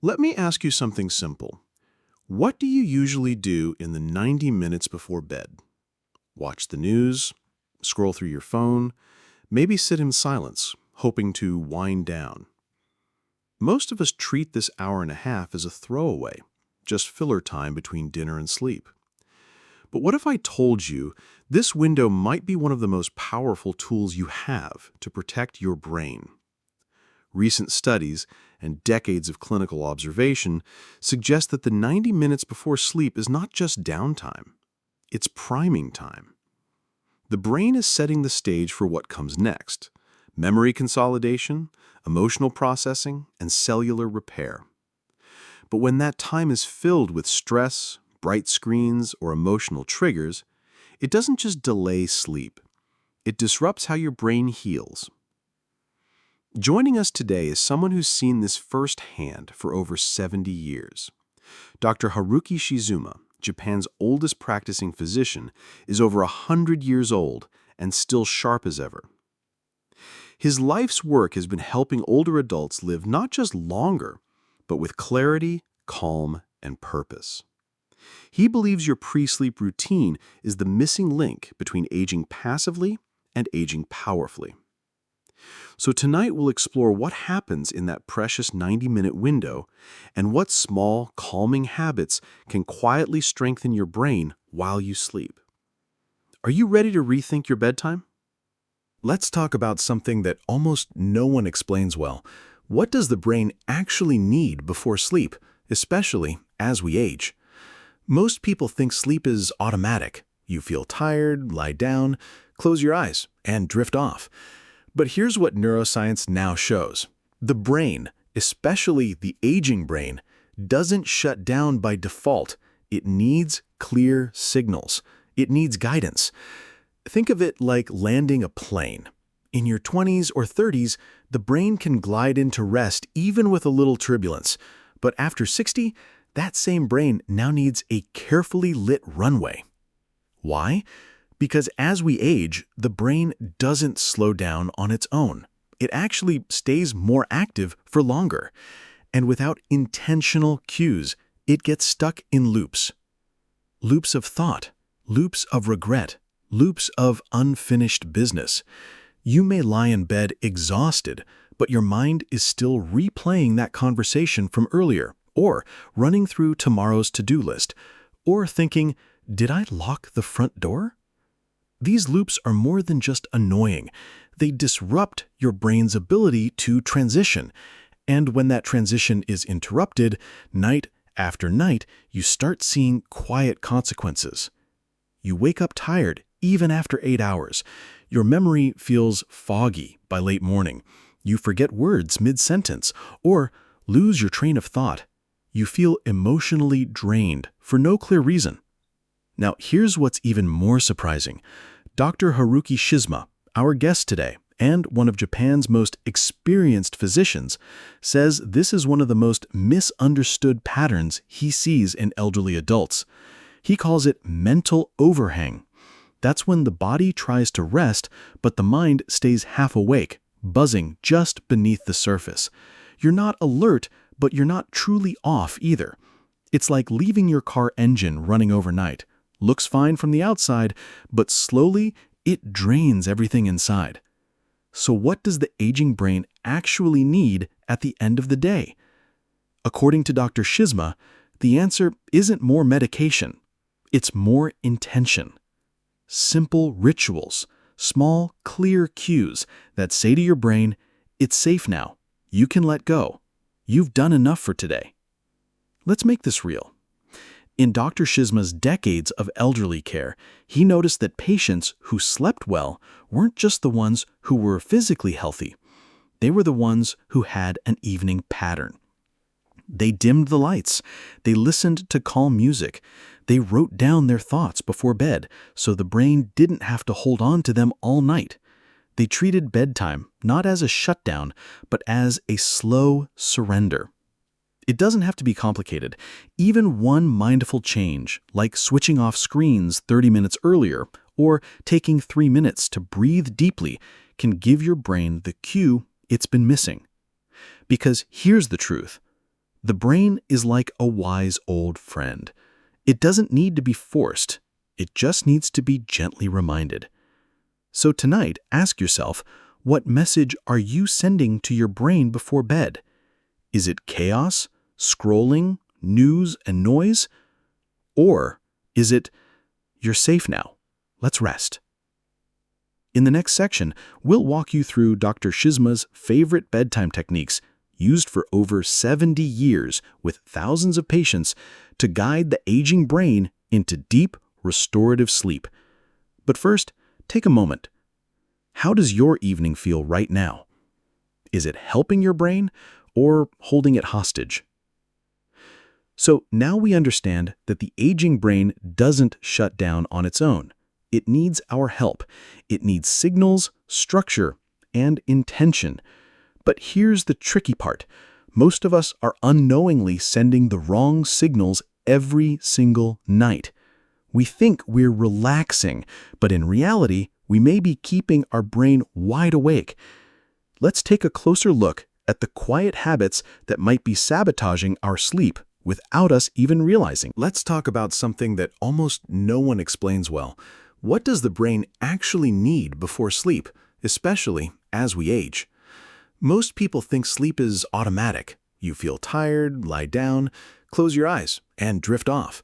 Let me ask you something simple. What do you usually do in the 90 minutes before bed? Watch the news, scroll through your phone, maybe sit in silence, hoping to wind down. Most of us treat this hour and a half as a throwaway, just filler time between dinner and sleep. But what if I told you this window might be one of the most powerful tools you have to protect your brain? Recent studies and decades of clinical observation suggest that the 90 minutes before sleep is not just downtime, it's priming time. The brain is setting the stage for what comes next: memory consolidation, emotional processing, and cellular repair. But when that time is filled with stress, bright screens, or emotional triggers, it doesn't just delay sleep. It disrupts how your brain heals. Joining us today is someone who's seen this firsthand for over 70 years. Dr. Haruki Shizuma, Japan's oldest practicing physician, is over 100 years old and still sharp as ever. His life's work has been helping older adults live not just longer, but with clarity, calm, and purpose. He believes your pre-sleep routine is the missing link between aging passively and aging powerfully. So tonight we'll explore what happens in that precious 90-minute window and what small, calming habits can quietly strengthen your brain while you sleep. Are you ready to rethink your bedtime? Let's talk about something that almost no one explains well. What does the brain actually need before sleep, especially as we age? Most people think sleep is automatic. You feel tired, lie down, close your eyes, and drift off. But here's what neuroscience now shows. The brain, especially the aging brain, doesn't shut down by default. It needs clear signals. It needs guidance. Think of it like landing a plane. In your 20s or 30s, the brain can glide into rest even with a little turbulence. But after 60, that same brain now needs a carefully lit runway. Why? Because as we age, the brain doesn't slow down on its own. It actually stays more active for longer. And without intentional cues, it gets stuck in loops. Loops of thought, loops of regret, loops of unfinished business. You may lie in bed exhausted, but your mind is still replaying that conversation from earlier, or running through tomorrow's to-do list, or thinking, did I lock the front door? These loops are more than just annoying. They disrupt your brain's ability to transition. And when that transition is interrupted, night after night, you start seeing quiet consequences. You wake up tired, even after 8 hours. Your memory feels foggy by late morning. You forget words mid-sentence, or lose your train of thought. You feel emotionally drained for no clear reason. Now, here's what's even more surprising. Dr. Haruki Shizuma, our guest today, and one of Japan's most experienced physicians, says this is one of the most misunderstood patterns he sees in elderly adults. He calls it mental overhang. That's when the body tries to rest, but the mind stays half awake, buzzing just beneath the surface. You're not alert, but you're not truly off either. It's like leaving your car engine running overnight. Looks fine from the outside, but slowly it drains everything inside. So what does the aging brain actually need at the end of the day? According to Dr. Shizuma, the answer isn't more medication. It's more intention. Simple rituals, small, clear cues that say to your brain, it's safe now. You can let go. You've done enough for today. Let's make this real. In Dr. Shizuma's decades of elderly care, he noticed that patients who slept well weren't just the ones who were physically healthy. They were the ones who had an evening pattern. They dimmed the lights. They listened to calm music. They wrote down their thoughts before bed so the brain didn't have to hold on to them all night. They treated bedtime not as a shutdown, but as a slow surrender. It doesn't have to be complicated. Even one mindful change, like switching off screens 30 minutes earlier or taking 3 minutes to breathe deeply, can give your brain the cue it's been missing. Because here's the truth. The brain is like a wise old friend. It doesn't need to be forced. It just needs to be gently reminded. So tonight, ask yourself, what message are you sending to your brain before bed? Is it chaos, scrolling, news, and noise? Or is it, you're safe now, let's rest? In the next section, we'll walk you through Dr. Shizuma's favorite bedtime techniques used for over 70 years with thousands of patients to guide the aging brain into deep, restorative sleep. But first, take a moment. How does your evening feel right now? Is it helping your brain or holding it hostage? So now we understand that the aging brain doesn't shut down on its own. It needs our help. It needs signals, structure, and intention. But here's the tricky part. Most of us are unknowingly sending the wrong signals every single night. We think we're relaxing, but in reality, we may be keeping our brain wide awake. Let's take a closer look at the quiet habits that might be sabotaging our sleep without us even realizing. Let's talk about something that almost no one explains well. What does the brain actually need before sleep, especially as we age? Most people think sleep is automatic. You feel tired, lie down, close your eyes, and drift off.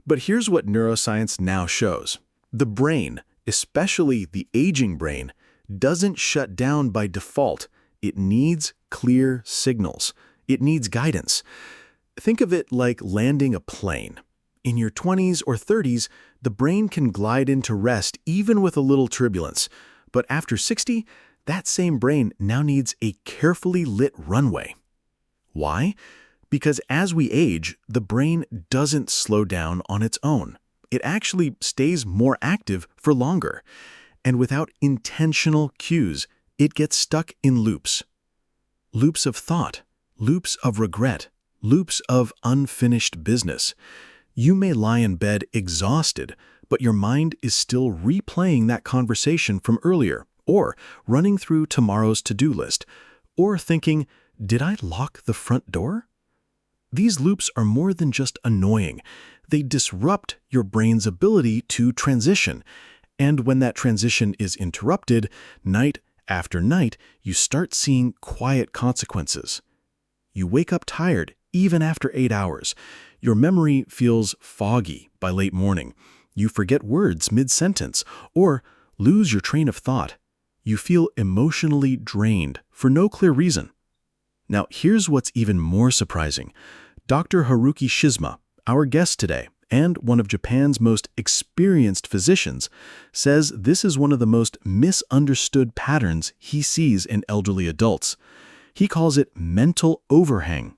But here's what neuroscience now shows. The brain, especially the aging brain, doesn't shut down by default. It needs clear signals. It needs guidance. Think of it like landing a plane. In your 20s or 30s, the brain can glide into rest even with a little turbulence. But after 60, that same brain now needs a carefully lit runway. Why? Because as we age, the brain doesn't slow down on its own. It actually stays more active for longer. And without intentional cues, it gets stuck in loops. Loops of thought, loops of regret, loops of unfinished business. You may lie in bed exhausted, but your mind is still replaying that conversation from earlier, or running through tomorrow's to-do list, or thinking, did I lock the front door? These loops are more than just annoying. They disrupt your brain's ability to transition. And when that transition is interrupted, night after night, you start seeing quiet consequences. You wake up tired, even after 8 hours. Your memory feels foggy by late morning. You forget words mid-sentence, or lose your train of thought. You feel emotionally drained for no clear reason. Now, here's what's even more surprising. Dr. Haruki Shizuma, our guest today, and one of Japan's most experienced physicians, says this is one of the most misunderstood patterns he sees in elderly adults. He calls it mental overhang.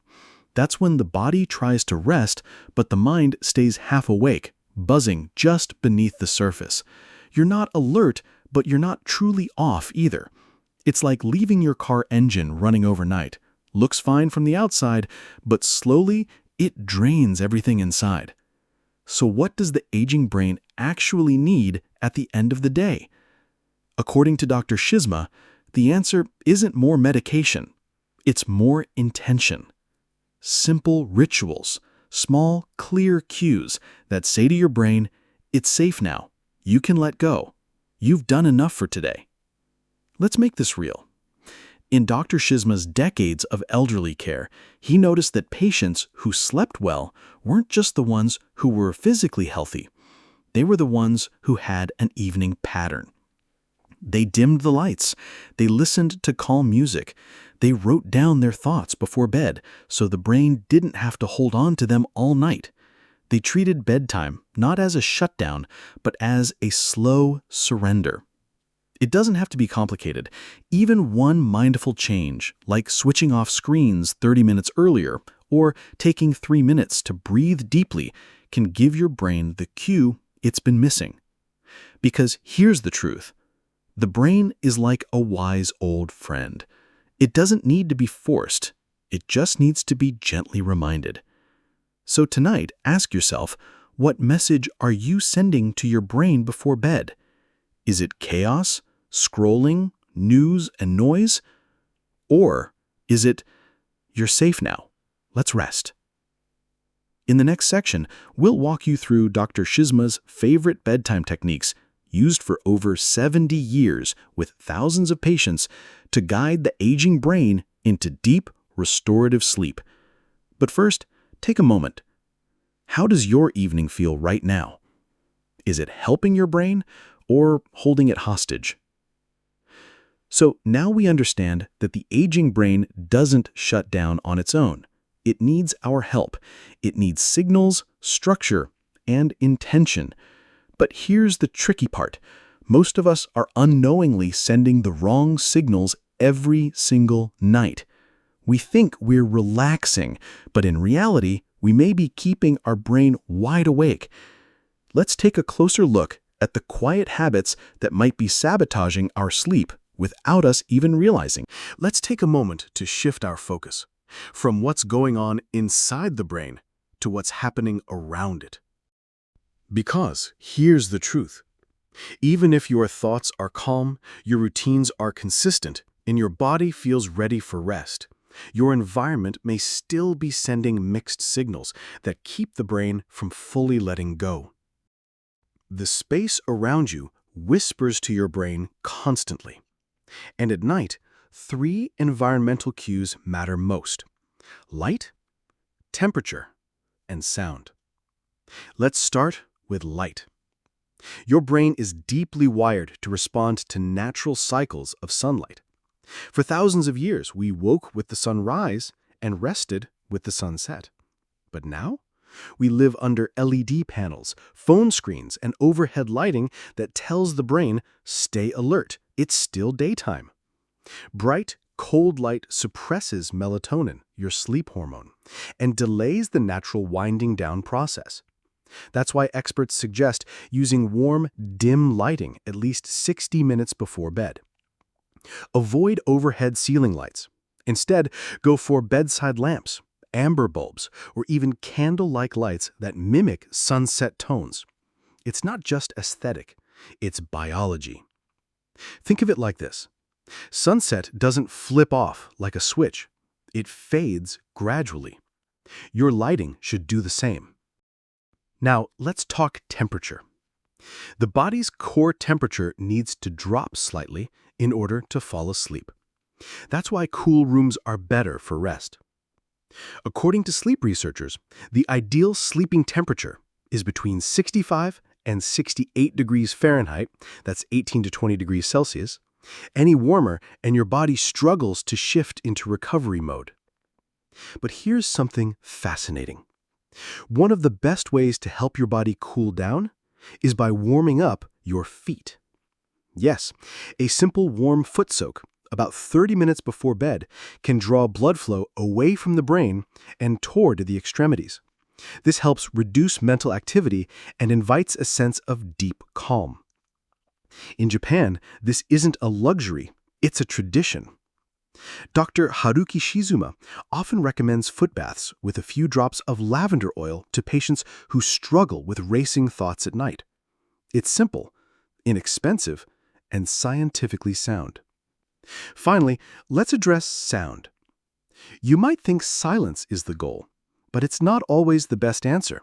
That's when the body tries to rest, but the mind stays half awake, buzzing just beneath the surface. You're not alert, but you're not truly off either. It's like leaving your car engine running overnight. Looks fine from the outside, but slowly it drains everything inside. So what does the aging brain actually need at the end of the day? According to Dr. Shizuma, the answer isn't more medication. It's more intention. Simple rituals, small, clear cues that say to your brain, it's safe now. You can let go. You've done enough for today. Let's make this real. In Dr. Shizuma's decades of elderly care, he noticed that patients who slept well weren't just the ones who were physically healthy. They were the ones who had an evening pattern. They dimmed the lights. They listened to calm music. They wrote down their thoughts before bed so the brain didn't have to hold on to them all night. They treated bedtime not as a shutdown, but as a slow surrender. It doesn't have to be complicated. Even one mindful change, like switching off screens 30 minutes earlier or taking 3 minutes to breathe deeply, can give your brain the cue it's been missing. Because here's the truth. The brain is like a wise old friend. It doesn't need to be forced. It just needs to be gently reminded. So tonight, ask yourself, what message are you sending to your brain before bed? Is it chaos, scrolling, news, and noise? Or is it, you're safe now, let's rest. In the next section, we'll walk you through Dr. Shizuma's favorite bedtime techniques used for over 70 years with thousands of patients to guide the aging brain into deep, restorative sleep. But first, take a moment. How does your evening feel right now? Is it helping your brain or holding it hostage? So now we understand that the aging brain doesn't shut down on its own. It needs our help. It needs signals, structure, and intention. But here's the tricky part. Most of us are unknowingly sending the wrong signals every single night. We think we're relaxing, but in reality, we may be keeping our brain wide awake. Let's take a closer look at the quiet habits that might be sabotaging our sleep without us even realizing. Let's take a moment to shift our focus from what's going on inside the brain to what's happening around it. Because here's the truth. Even if your thoughts are calm, your routines are consistent, and your body feels ready for rest, your environment may still be sending mixed signals that keep the brain from fully letting go. The space around you whispers to your brain constantly. And at night, 3 environmental cues matter most: light, temperature, and sound. Let's start with light. Your brain is deeply wired to respond to natural cycles of sunlight. For thousands of years, we woke with the sunrise and rested with the sunset. But now, we live under LED panels, phone screens, and overhead lighting that tells the brain, stay alert, it's still daytime. Bright, cold light suppresses melatonin, your sleep hormone, and delays the natural winding down process. That's why experts suggest using warm, dim lighting at least 60 minutes before bed. Avoid overhead ceiling lights. Instead, go for bedside lamps, amber bulbs, or even candle-like lights that mimic sunset tones. It's not just aesthetic, it's biology. Think of it like this. Sunset doesn't flip off like a switch. It fades gradually. Your lighting should do the same. Now, let's talk temperature. The body's core temperature needs to drop slightly in order to fall asleep. That's why cool rooms are better for rest. According to sleep researchers, the ideal sleeping temperature is between 65 and 68 degrees Fahrenheit, that's 18 to 20 degrees Celsius. Any warmer and your body struggles to shift into recovery mode. But here's something fascinating. One of the best ways to help your body cool down is by warming up your feet. Yes, a simple warm foot soak, about 30 minutes before bed, can draw blood flow away from the brain and toward the extremities. This helps reduce mental activity and invites a sense of deep calm. In Japan, this isn't a luxury, it's a tradition. Dr. Haruki Shizuma often recommends foot baths with a few drops of lavender oil to patients who struggle with racing thoughts at night. It's simple, inexpensive, and scientifically sound. Finally, let's address sound. You might think silence is the goal, but it's not always the best answer.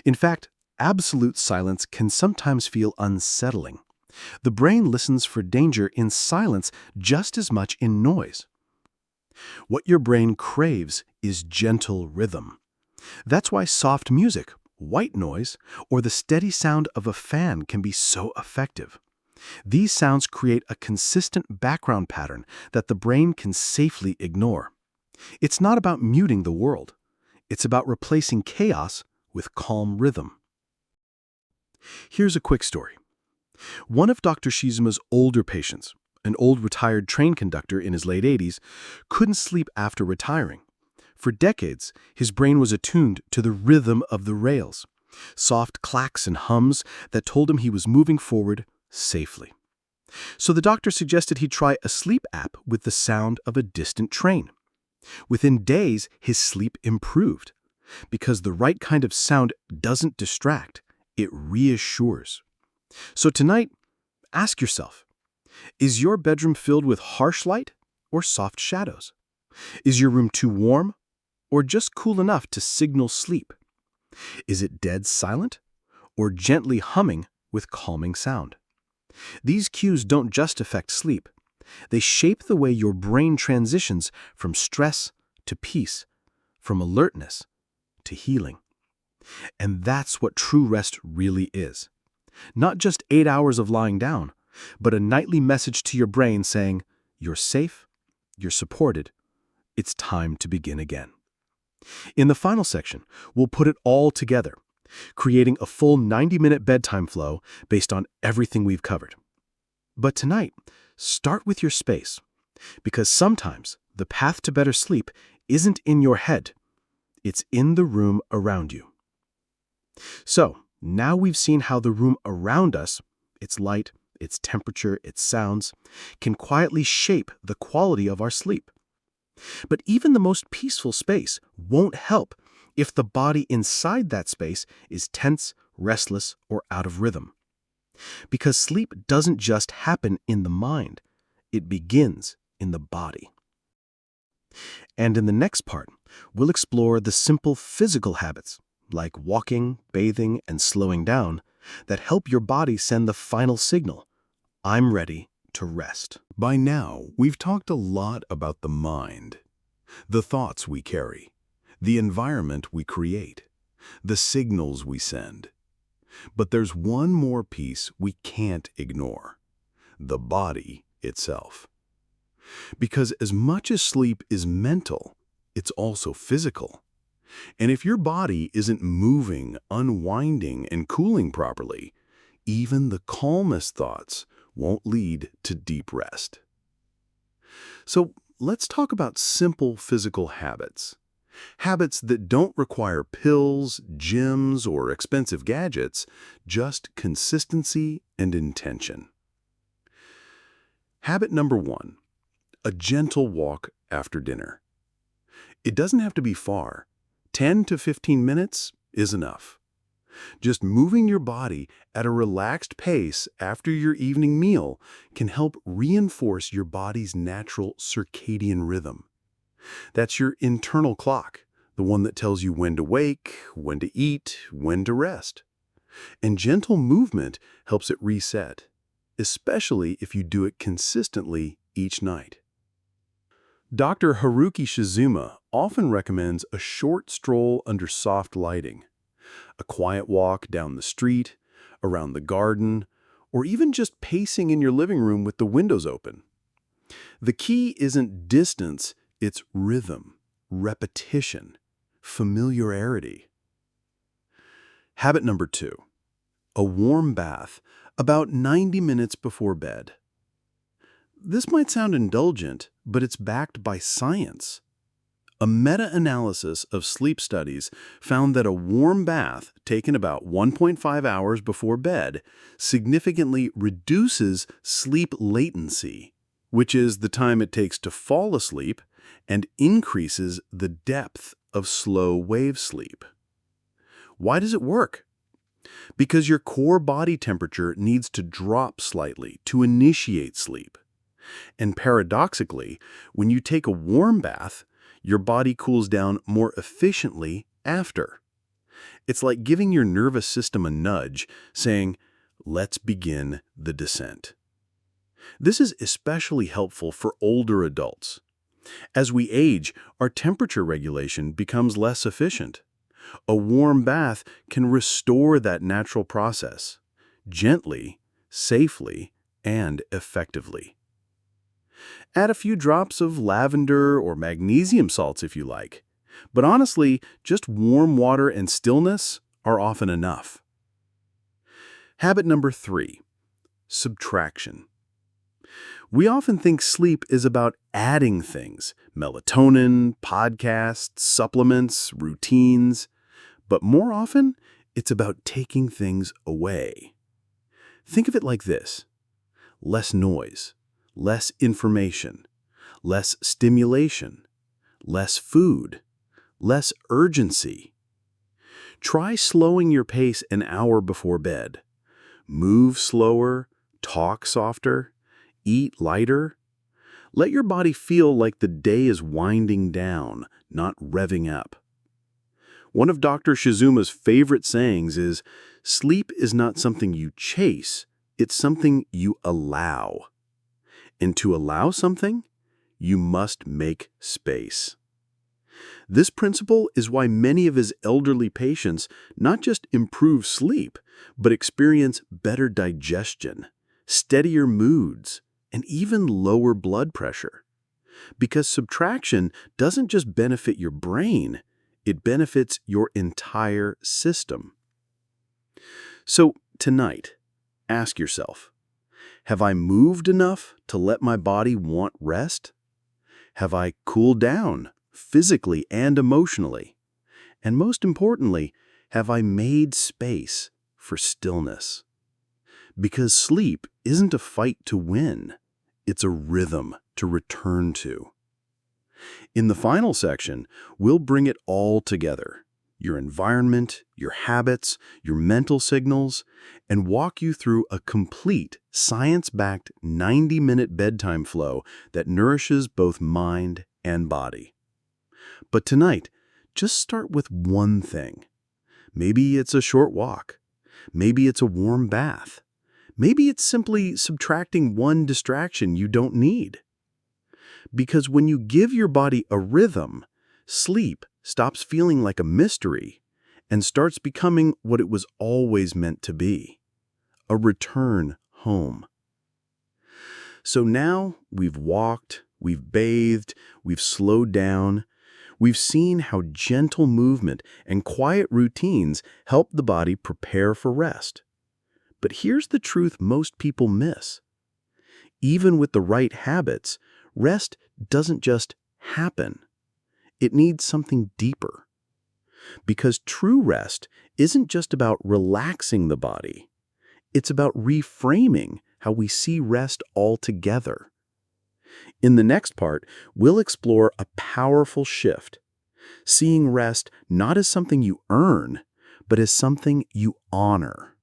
In fact, absolute silence can sometimes feel unsettling. The brain listens for danger in silence just as much in noise. What your brain craves is gentle rhythm. That's why soft music, white noise, or the steady sound of a fan can be so effective. These sounds create a consistent background pattern that the brain can safely ignore. It's not about muting the world. It's about replacing chaos with calm rhythm. Here's a quick story. One of Dr. Shizuma's older patients, an old retired train conductor in his late 80s, couldn't sleep after retiring. For decades, his brain was attuned to the rhythm of the rails, soft clacks and hums that told him he was moving forward safely. So the doctor suggested he try a sleep app with the sound of a distant train. Within days, his sleep improved, because the right kind of sound doesn't distract, it reassures. So tonight, ask yourself, is your bedroom filled with harsh light or soft shadows? Is your room too warm or just cool enough to signal sleep? Is it dead silent, or gently humming with calming sound? These cues don't just affect sleep. They shape the way your brain transitions from stress to peace, from alertness to healing. And that's what true rest really is. Not just 8 hours of lying down, but a nightly message to your brain saying, you're safe, you're supported, it's time to begin again. In the final section, we'll put it all together, creating a full 90-minute bedtime flow based on everything we've covered. But tonight, start with your space, because sometimes the path to better sleep isn't in your head, it's in the room around you. So, now we've seen how the room around us, its light, its temperature, its sounds, can quietly shape the quality of our sleep. But even the most peaceful space won't help if the body inside that space is tense, restless, or out of rhythm. Because sleep doesn't just happen in the mind, it begins in the body. And in the next part, we'll explore the simple physical habits, like walking, bathing, and slowing down, that help your body send the final signal, I'm ready to rest. By now, we've talked a lot about the mind, the thoughts we carry, the environment we create, the signals we send. But there's one more piece we can't ignore: the body itself. Because as much as sleep is mental, it's also physical. And if your body isn't moving, unwinding, and cooling properly, even the calmest thoughts won't lead to deep rest. So let's talk about simple physical habits. Habits that don't require pills, gyms, or expensive gadgets, just consistency and intention. Habit number 1, a gentle walk after dinner. It doesn't have to be far. 10 to 15 minutes is enough. Just moving your body at a relaxed pace after your evening meal can help reinforce your body's natural circadian rhythm. That's your internal clock, the one that tells you when to wake, when to eat, when to rest. And gentle movement helps it reset, especially if you do it consistently each night. Dr. Haruki Shizuma often recommends a short stroll under soft lighting, a quiet walk down the street, around the garden, or even just pacing in your living room with the windows open. The key isn't distance, it's rhythm, repetition, familiarity. Habit number 2, a warm bath about 90 minutes before bed. This might sound indulgent, but it's backed by science. A meta-analysis of sleep studies found that a warm bath taken about 1.5 hours before bed significantly reduces sleep latency, which is the time it takes to fall asleep, and increases the depth of slow wave sleep. Why does it work? Because your core body temperature needs to drop slightly to initiate sleep. And paradoxically, when you take a warm bath, your body cools down more efficiently after. It's like giving your nervous system a nudge, saying, let's begin the descent. This is especially helpful for older adults. As we age, our temperature regulation becomes less efficient. A warm bath can restore that natural process, gently, safely, and effectively. Add a few drops of lavender or magnesium salts if you like, but honestly, just warm water and stillness are often enough. Habit number 3, subtraction. We often think sleep is about adding things: melatonin, podcasts, supplements, routines. But more often, it's about taking things away. Think of it like this: less noise, less information, less stimulation, less food, less urgency. Try slowing your pace an hour before bed. Move slower, talk softer, eat lighter. Let your body feel like the day is winding down, not revving up. One of Dr. Shizuma's favorite sayings is, "Sleep is not something you chase, it's something you allow." And to allow something, you must make space. This principle is why many of his elderly patients not just improve sleep, but experience better digestion, steadier moods, and even lower blood pressure. Because subtraction doesn't just benefit your brain, it benefits your entire system. So tonight, ask yourself, have I moved enough to let my body want rest? Have I cooled down physically and emotionally? And most importantly, have I made space for stillness? Because sleep isn't a fight to win, it's a rhythm to return to. In the final section, we'll bring it all together, your environment, your habits, your mental signals, and walk you through a complete science-backed 90-minute bedtime flow that nourishes both mind and body. But tonight, just start with one thing. Maybe it's a short walk. Maybe it's a warm bath. Maybe it's simply subtracting one distraction you don't need. Because when you give your body a rhythm, sleep stops feeling like a mystery and starts becoming what it was always meant to be, a return home. So now we've walked, we've bathed, we've slowed down, we've seen how gentle movement and quiet routines help the body prepare for rest. But here's the truth most people miss. Even with the right habits, rest doesn't just happen. It needs something deeper. Because true rest isn't just about relaxing the body. It's about reframing how we see rest altogether. In the next part, we'll explore a powerful shift, seeing rest not as something you earn, but as something you honor.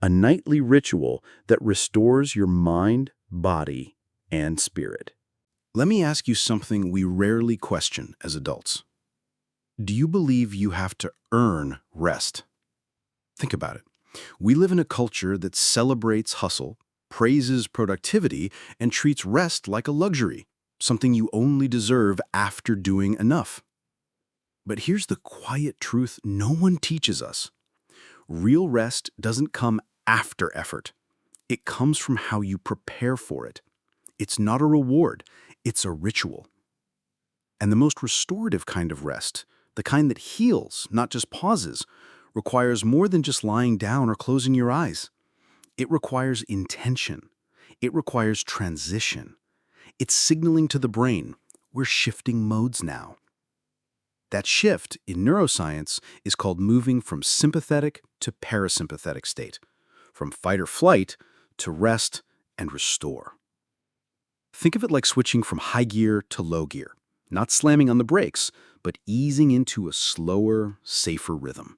A nightly ritual that restores your mind, body, and spirit. Let me ask you something we rarely question as adults. Do you believe you have to earn rest? Think about it. We live in a culture that celebrates hustle, praises productivity, and treats rest like a luxury, something you only deserve after doing enough. But here's the quiet truth no one teaches us. Real rest doesn't come after effort. It comes from how you prepare for it. It's not a reward, it's a ritual. And the most restorative kind of rest, the kind that heals, not just pauses, requires more than just lying down or closing your eyes. It requires intention. It requires transition. It's signaling to the brain, we're shifting modes now. That shift in neuroscience is called moving from sympathetic to parasympathetic state, from fight or flight to rest and restore. Think of it like switching from high gear to low gear, not slamming on the brakes, but easing into a slower, safer rhythm.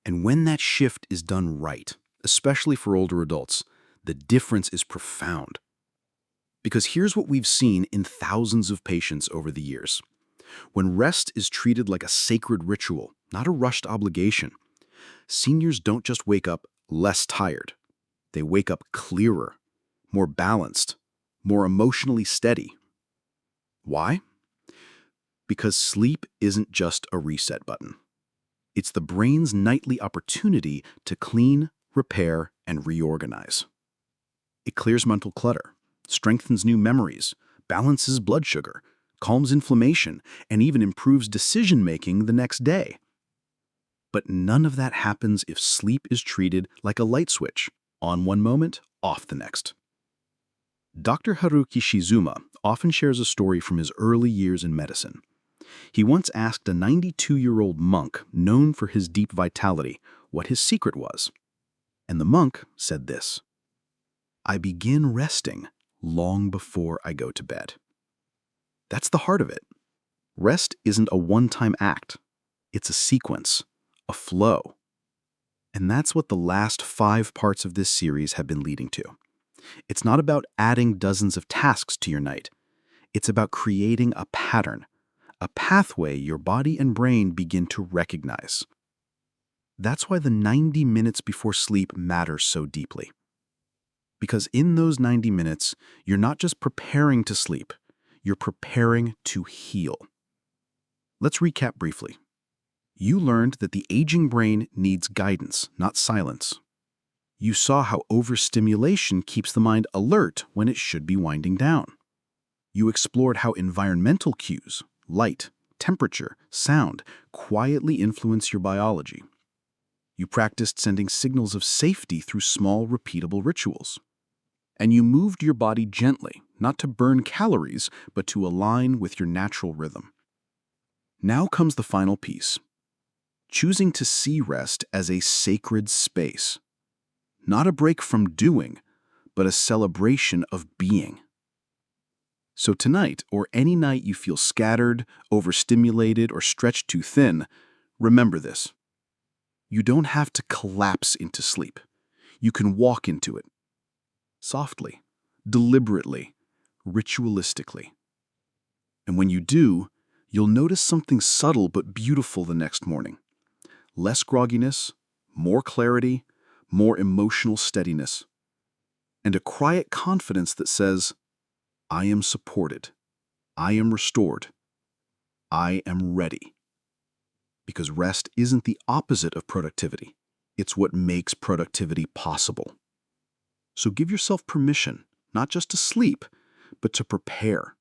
And when that shift is done right, especially for older adults, the difference is profound. Because here's what we've seen in thousands of patients over the years. When rest is treated like a sacred ritual, not a rushed obligation, seniors don't just wake up less tired. They wake up clearer, more balanced, more emotionally steady. Why? Because sleep isn't just a reset button. It's the brain's nightly opportunity to clean, repair, and reorganize. It clears mental clutter, strengthens new memories, balances blood sugar, calms inflammation, and even improves decision-making the next day. But none of that happens if sleep is treated like a light switch, on one moment, off the next. Dr. Haruki Shizuma often shares a story from his early years in medicine. He once asked a 92-year-old monk known for his deep vitality what his secret was. And the monk said this: "I begin resting long before I go to bed." That's the heart of it. Rest isn't a one-time act. It's a sequence, a flow. And that's what the last 5 parts of this series have been leading to. It's not about adding dozens of tasks to your night. It's about creating a pattern, a pathway your body and brain begin to recognize. That's why the 90 minutes before sleep matters so deeply. Because in those 90 minutes, you're not just preparing to sleep, you're preparing to heal. Let's recap briefly. You learned that the aging brain needs guidance, not silence. You saw how overstimulation keeps the mind alert when it should be winding down. You explored how environmental cues, light, temperature, sound, quietly influence your biology. You practiced sending signals of safety through small, repeatable rituals. And you moved your body gently, not to burn calories, but to align with your natural rhythm. Now comes the final piece. Choosing to see rest as a sacred space. Not a break from doing, but a celebration of being. So tonight, or any night you feel scattered, overstimulated, or stretched too thin, remember this. You don't have to collapse into sleep. You can walk into it. Softly, deliberately, ritualistically. And when you do, you'll notice something subtle but beautiful the next morning. Less grogginess, more clarity, more emotional steadiness, and a quiet confidence that says, I am supported, I am restored, I am ready. Because rest isn't the opposite of productivity. It's what makes productivity possible. So give yourself permission, not just to sleep, but to prepare,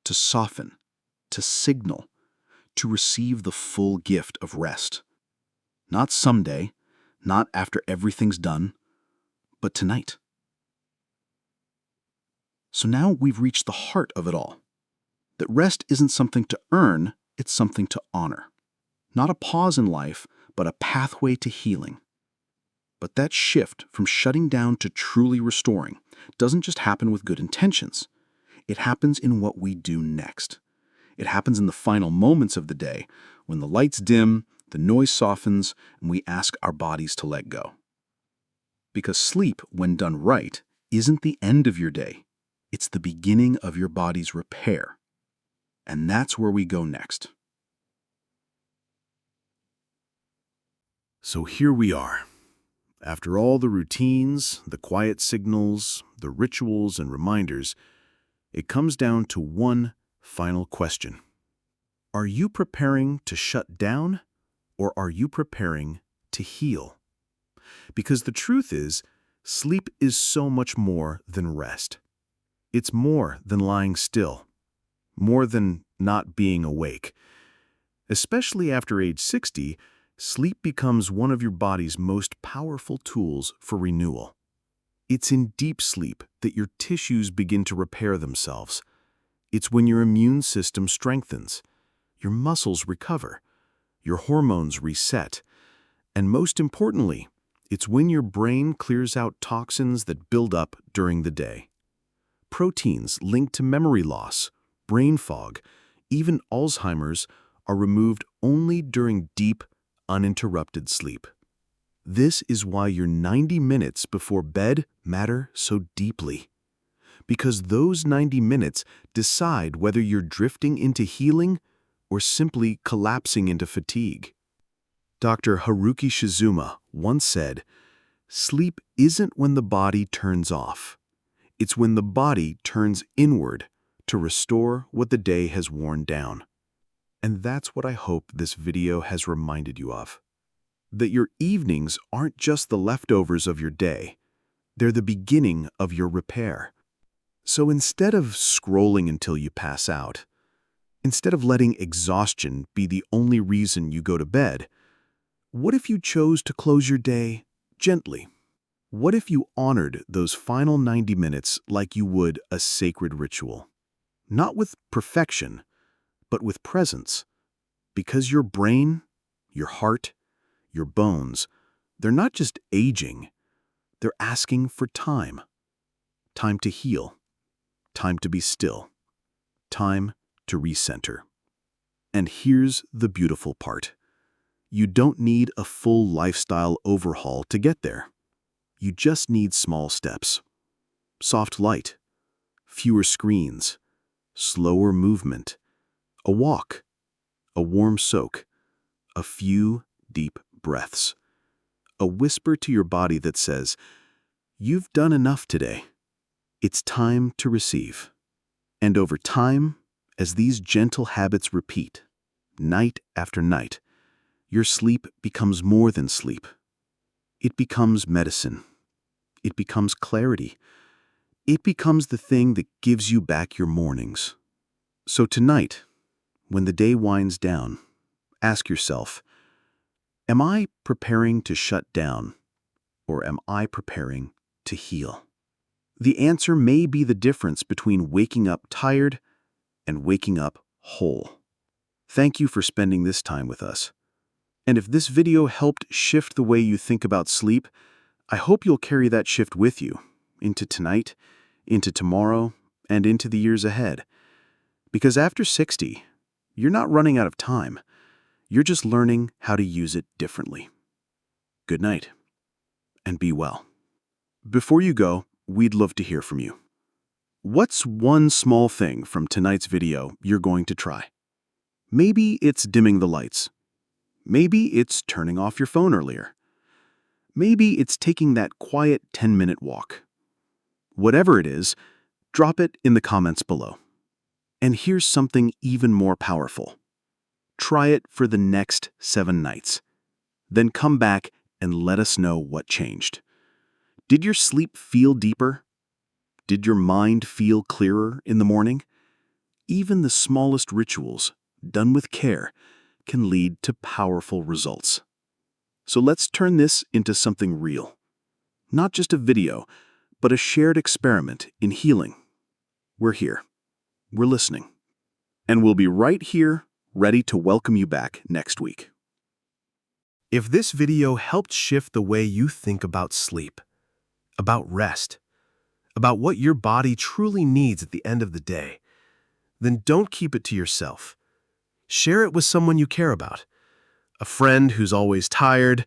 to soften, to signal, to receive the full gift of rest. Not someday, not after everything's done, but tonight. So now we've reached the heart of it all. That rest isn't something to earn, it's something to honor. Not a pause in life, but a pathway to healing. But that shift from shutting down to truly restoring doesn't just happen with good intentions. It happens in what we do next. It happens in the final moments of the day, when the lights dim, the noise softens, and we ask our bodies to let go. Because sleep, when done right, isn't the end of your day. It's the beginning of your body's repair. And that's where we go next. So here we are. After all the routines, the quiet signals, the rituals and reminders, it comes down to one final question. Are you preparing to shut down, or are you preparing to heal? Because the truth is, sleep is so much more than rest. It's more than lying still, more than not being awake. Especially after age 60, sleep becomes one of your body's most powerful tools for renewal. It's in deep sleep that your tissues begin to repair themselves. It's when your immune system strengthens, your muscles recover, your hormones reset, and most importantly, it's when your brain clears out toxins that build up during the day. Proteins linked to memory loss, brain fog, even Alzheimer's are removed only during deep, uninterrupted sleep. This is why your 90 minutes before bed matter so deeply. Because those 90 minutes decide whether you're drifting into healing or simply collapsing into fatigue. Dr. Haruki Shizuma once said, "Sleep isn't when the body turns off. It's when the body turns inward to restore what the day has worn down." And that's what I hope this video has reminded you of. That your evenings aren't just the leftovers of your day. They're the beginning of your repair. So instead of scrolling until you pass out, instead of letting exhaustion be the only reason you go to bed, what if you chose to close your day gently? What if you honored those final 90 minutes like you would a sacred ritual? Not with perfection, but with presence. Because your brain, your heart, your bones, they're not just aging, they're asking for time. Time to heal, time to be still, time to recenter. And here's the beautiful part. You don't need a full lifestyle overhaul to get there. You just need small steps. Soft light, fewer screens, slower movement, a walk, a warm soak, a few deep breaths, a whisper to your body that says, "You've done enough today. It's time to receive." And over time, as these gentle habits repeat, night after night, your sleep becomes more than sleep. It becomes medicine. It becomes clarity. It becomes the thing that gives you back your mornings. So tonight, when the day winds down, ask yourself, am I preparing to shut down, or am I preparing to heal? The answer may be the difference between waking up tired and waking up whole. Thank you for spending this time with us. And if this video helped shift the way you think about sleep, I hope you'll carry that shift with you into tonight, into tomorrow, and into the years ahead. Because after 60, you're not running out of time. You're just learning how to use it differently. Good night, and be well. Before you go, we'd love to hear from you. What's one small thing from tonight's video you're going to try? Maybe it's dimming the lights. Maybe it's turning off your phone earlier. Maybe it's taking that quiet 10-minute walk. Whatever it is, drop it in the comments below. And here's something even more powerful. Try it for the next 7 nights. Then come back and let us know what changed. Did your sleep feel deeper? Did your mind feel clearer in the morning? Even the smallest rituals, done with care, can lead to powerful results. So let's turn this into something real. Not just a video, but a shared experiment in healing. We're here. We're listening. And we'll be right here, ready to welcome you back next week. If this video helped shift the way you think about sleep, about rest, about what your body truly needs at the end of the day, then don't keep it to yourself. Share it with someone you care about. A friend who's always tired,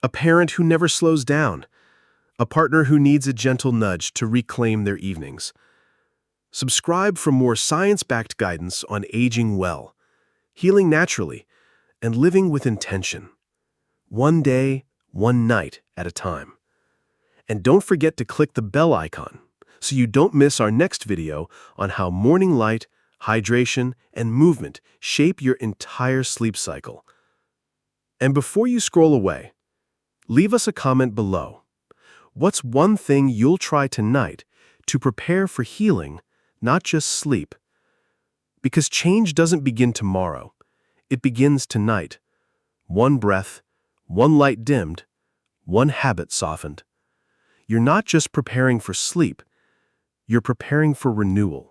a parent who never slows down, a partner who needs a gentle nudge to reclaim their evenings. Subscribe for more science-backed guidance on aging well, healing naturally, and living with intention. One day, one night at a time. And don't forget to click the bell icon so you don't miss our next video on how morning light, hydration, and movement shape your entire sleep cycle. And before you scroll away, leave us a comment below. What's one thing you'll try tonight to prepare for healing, not just sleep? Because change doesn't begin tomorrow. It begins tonight. One breath, one light dimmed, one habit softened. You're not just preparing for sleep, you're preparing for renewal.